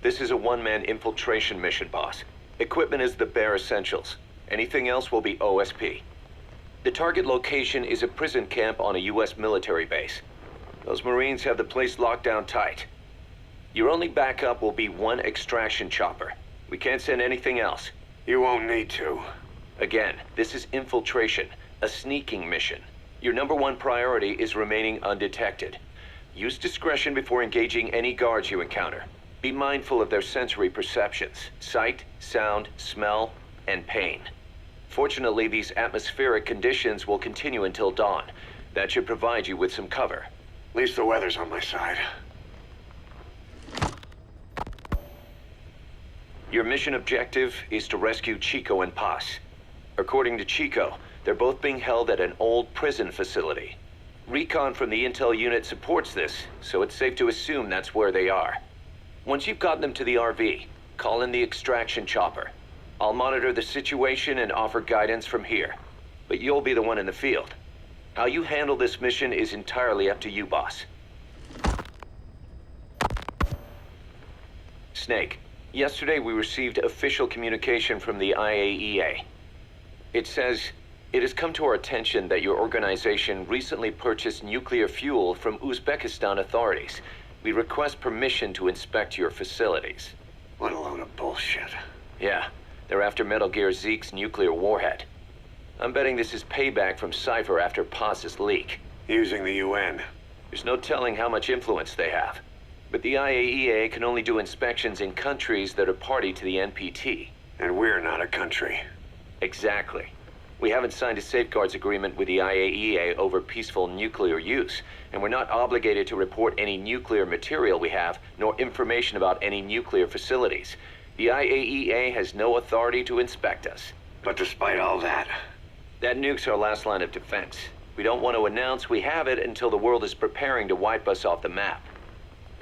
This is a one-man infiltration mission, boss. Equipment is the bare essentials. Anything else will be OSP. The target location is a prison camp on a U.S. military base. Those Marines have the place locked down tight. Your only backup will be one extraction chopper. We can't send anything else. You won't need to. Again, this is infiltration, a sneaking mission. Your #1 priority is remaining undetected. Use discretion before engaging any guards you encounter. Be mindful of their sensory perceptions: sight, sound, smell, and pain. Fortunately, these atmospheric conditions will continue until dawn. That should provide you with some cover. At least the weather's on my side. Your mission objective is to rescue Chico and Paz. According to Chico, they're both being held at an old prison facility. Recon from the intel unit supports this, so it's safe to assume that's where they are. Once you've gotten them to the RV, call in the extraction chopper. I'll monitor the situation and offer guidance from here, but you'll be the one in the field. How you handle this mission is entirely up to you, boss. Snake, yesterday we received official communication from the IAEA. It says, "It has come to our attention that your organization recently purchased nuclear fuel from Uzbekistan authorities. We request permission to inspect your facilities." What a load of bullshit. Yeah, they're after Metal Gear Zeke's nuclear warhead. I'm betting this is payback from Cypher after Paz's leak. Using the UN. There's no telling how much influence they have. But the IAEA can only do inspections in countries that are party to the NPT. And we're not a country. Exactly. We haven't signed a safeguards agreement with the IAEA over peaceful nuclear use, and we're not obligated to report any nuclear material we have, nor information about any nuclear facilities. The IAEA has no authority to inspect us. But despite all that... That nuke's our last line of defense. We don't want to announce we have it until the world is preparing to wipe us off the map.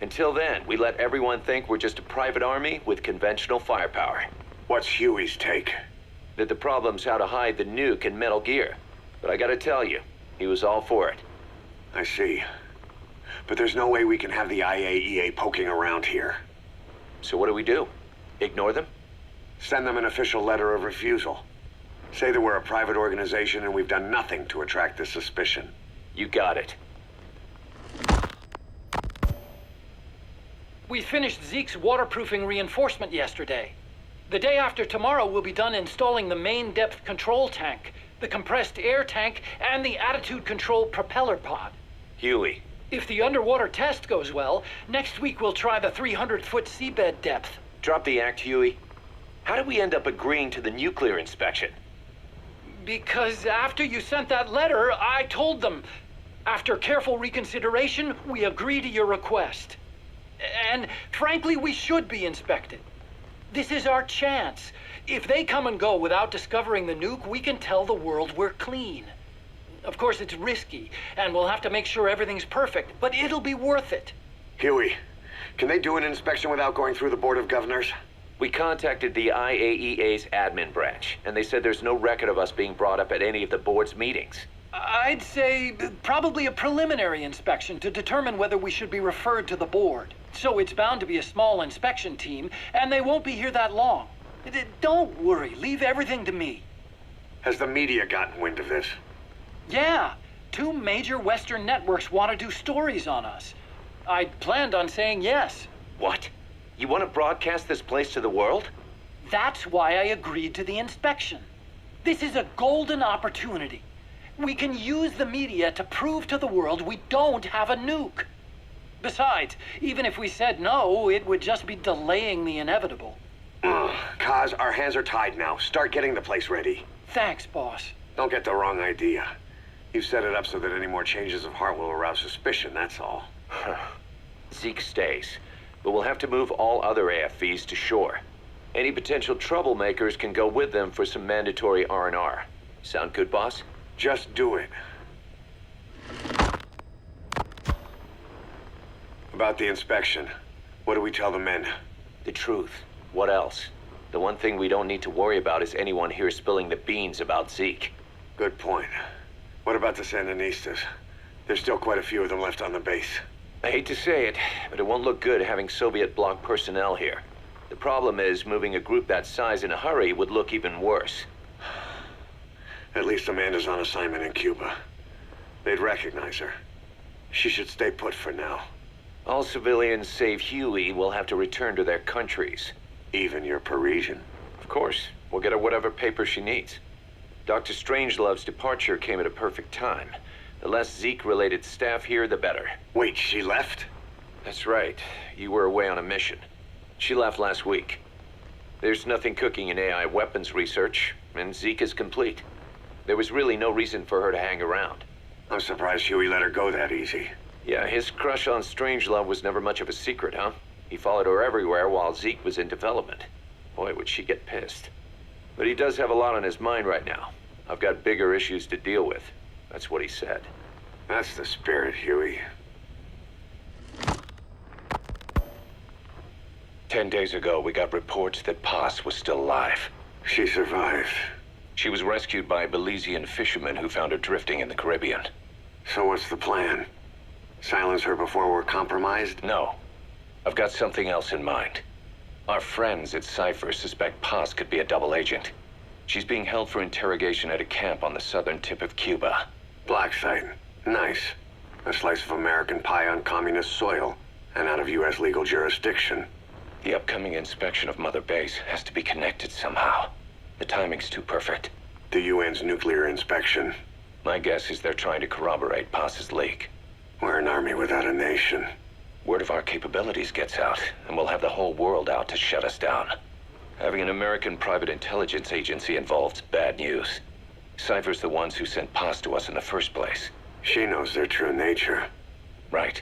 Until then, we let everyone think we're just a private army with conventional firepower. What's Huey's take? That the problem's how to hide the nuke in Metal Gear. But I gotta tell you, he was all for it. I see. But there's no way we can have the IAEA poking around here. So what do? Ignore them? Send them an official letter of refusal. Say that we're a private organization and we've done nothing to attract this suspicion. You got it. We finished Zeke's waterproofing reinforcement yesterday. The day after tomorrow, we'll be done installing the main depth control tank, the compressed air tank, and the attitude control propeller pod. Huey. If the underwater test goes well, next week we'll try the 300-foot seabed depth. Drop the act, Huey. How did we end up agreeing to the nuclear inspection? Because after you sent that letter, I told them. After careful reconsideration, we agree to your request. And frankly, we should be inspected. This is our chance. If they come and go without discovering the nuke, we can tell the world we're clean. Of course, it's risky, and we'll have to make sure everything's perfect, but it'll be worth it. Huey, can they do an inspection without going through the Board of Governors? We contacted the IAEA's admin branch, and they said there's no record of us being brought up at any of the board's meetings. I'd say probably a preliminary inspection to determine whether we should be referred to the board. So it's bound to be a small inspection team, and they won't be here that long. Don't worry, leave everything to me. Has the media gotten wind of this? Yeah, 2 major Western networks want to do stories on us. I planned on saying yes. What? You want to broadcast this place to the world? That's why I agreed to the inspection. This is a golden opportunity. We can use the media to prove to the world we don't have a nuke. Besides, even if we said no, it would just be delaying the inevitable. Kaz, our hands are tied now. Start getting the place ready. Thanks, boss. Don't get the wrong idea. You've set it up so that any more changes of heart will arouse suspicion, that's all. Zeke stays, but we'll have to move all other AFVs to shore. Any potential troublemakers can go with them for some mandatory R&R. Sound good, boss? Just do it. About the inspection, what do we tell the men? The truth. What else? The one thing we don't need to worry about is anyone here spilling the beans about Zeke. Good point. What about the Sandinistas? There's still quite a few of them left on the base. I hate to say it, but it won't look good having Soviet bloc personnel here. The problem is, moving a group that size in a hurry would look even worse. At least Amanda's on assignment in Cuba. They'd recognize her. She should stay put for now. All civilians save Huey will have to return to their countries. Even your Parisian? Of course. We'll get her whatever paper she needs. Dr. Strangelove's departure came at a perfect time. The less Zeke-related staff here, the better. Wait, she left? That's right. You were away on a mission. She left last week. There's nothing cooking in AI weapons research, and Zeke is complete. There was really no reason for her to hang around. I'm surprised Huey let her go that easy. Yeah, his crush on Strangelove was never much of a secret, huh? He followed her everywhere while Zeke was in development. Boy, would she get pissed. But he does have a lot on his mind right now. I've got bigger issues to deal with. That's what he said. That's the spirit, Huey. 10 days ago, we got reports that Paz was still alive. She survived. She was rescued by Belizean fishermen who found her drifting in the Caribbean. So what's the plan? Silence her before we're compromised? No. I've got something else in mind. Our friends at Cypher suspect Paz could be a double agent. She's being held for interrogation at a camp on the southern tip of Cuba. Black site. Nice. A slice of American pie on communist soil, and out of U.S. legal jurisdiction. The upcoming inspection of Mother Base has to be connected somehow. The timing's too perfect. The UN's nuclear inspection. My guess is they're trying to corroborate Paz's leak. We're an army without a nation. Word of our capabilities gets out, and we'll have the whole world out to shut us down. Having an American private intelligence agency involved's bad news. Cypher's the ones who sent Paz to us in the first place. She knows their true nature. Right.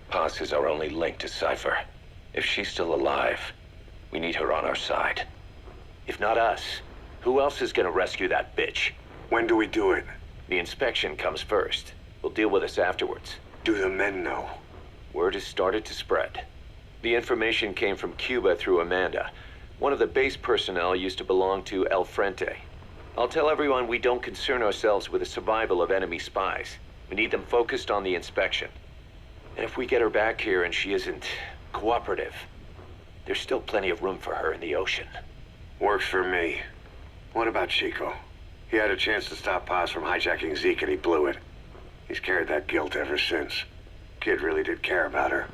Paz is our only link to Cypher. If she's still alive, we need her on our side. If not us, who else is gonna rescue that bitch? When do we do it? The inspection comes first. We'll deal with us afterwards. Do the men know? Word has started to spread. The information came from Cuba through Amanda. One of the base personnel used to belong to El Frente. I'll tell everyone we don't concern ourselves with the survival of enemy spies. We need them focused on the inspection. And if we get her back here and she isn't cooperative, there's still plenty of room for her in the ocean. Works for me. What about Chico? He had a chance to stop Paz from hijacking Zeke and he blew it. He's carried that guilt ever since. Kid really did care about her.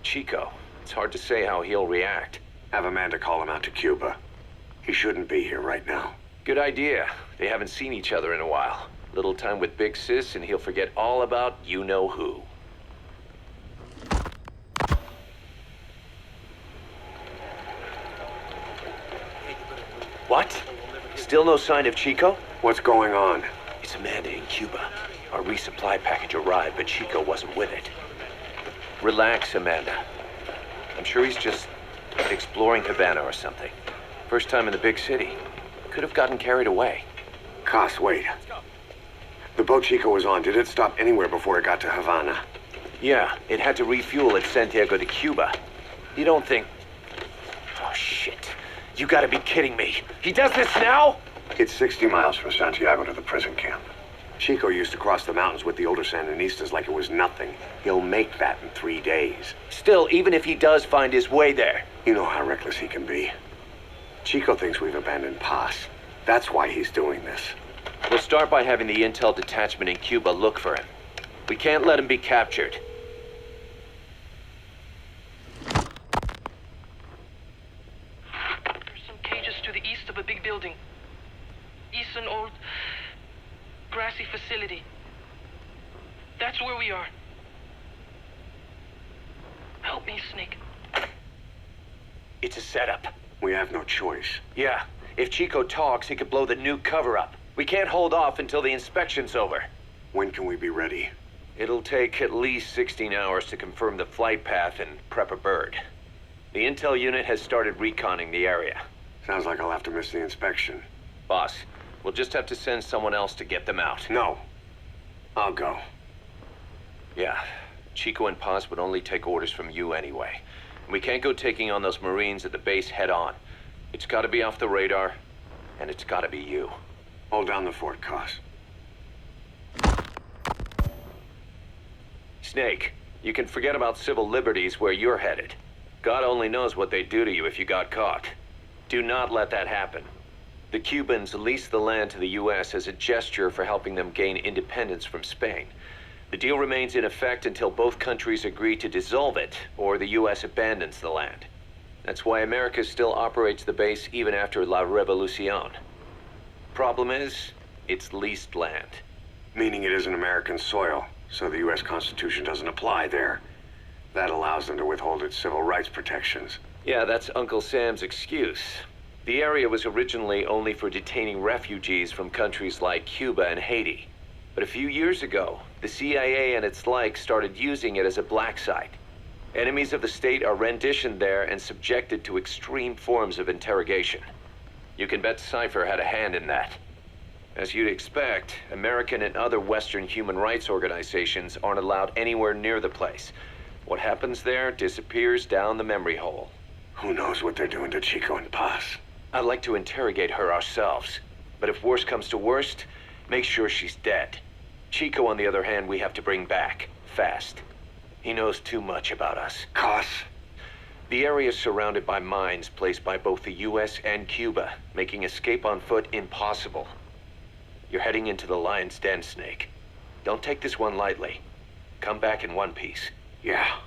Chico, it's hard to say how he'll react. Have Amanda call him out to Cuba. He shouldn't be here right now. Good idea. They haven't seen each other in a while. Little time with Big Sis and he'll forget all about you-know-who. What? Still no sign of Chico? What's going on? It's Amanda in Cuba. Our resupply package arrived, but Chico wasn't with it. Relax, Amanda. I'm sure he's just exploring Havana or something. First time in the big city. Could have gotten carried away. Cos, wait. The boat Chico was on, did it stop anywhere before it got to Havana? Yeah, it had to refuel at Santiago de Cuba. You don't think... Oh, shit. You gotta be kidding me. He does this now? It's 60 miles from Santiago to the prison camp. Chico used to cross the mountains with the older Sandinistas like it was nothing. He'll make that in 3 days. Still, even if he does find his way there... You know how reckless he can be. Chico thinks we've abandoned Paz. That's why he's doing this. We'll start by having the intel detachment in Cuba look for him. We can't let him be captured. There's some cages to the east of a big building. East an old grassy facility. That's where we are. Help me, Snake. It's a setup. We have no choice. Yeah, if Chico talks, he could blow the nuke cover up. We can't hold off until the inspection's over. When can we be ready? It'll take at least 16 hours to confirm the flight path and prep a bird. The intel unit has started reconning the area. Sounds like I'll have to miss the inspection. Boss, we'll just have to send someone else to get them out. No. I'll go. Yeah, Chico and Paz would only take orders from you anyway. We can't go taking on those Marines at the base head on. It's gotta be off the radar, and it's gotta be you. Hold down the fort, Cos. Snake, You can forget about civil liberties where you're headed. God only knows what they'd do to you if you got caught. Do not let that happen. The Cubans leased the land to the U.S. as a gesture for helping them gain independence from Spain. The deal remains in effect until both countries agree to dissolve it, or the U.S. abandons the land. That's why America still operates the base even after La Revolucion. Problem is, it's leased land. Meaning it isn't American soil, so the U.S. Constitution doesn't apply there. That allows them to withhold its civil rights protections. Yeah, that's Uncle Sam's excuse. The area was originally only for detaining refugees from countries like Cuba and Haiti. But a few years ago, the CIA and its like started using it as a black site. Enemies of the state are renditioned there and subjected to extreme forms of interrogation. You can bet Cypher had a hand in that. As you'd expect, American and other Western human rights organizations aren't allowed anywhere near the place. What happens there disappears down the memory hole. Who knows what they're doing to Chico and Paz? I'd like to interrogate her ourselves. But if worst comes to worst, make sure she's dead. Chico, on the other hand, we have to bring back, fast. He knows too much about us. Cos? The area is surrounded by mines placed by both the US and Cuba, making escape on foot impossible. You're heading into the Lion's Den, Snake. Don't take this one lightly. Come back in one piece. Yeah.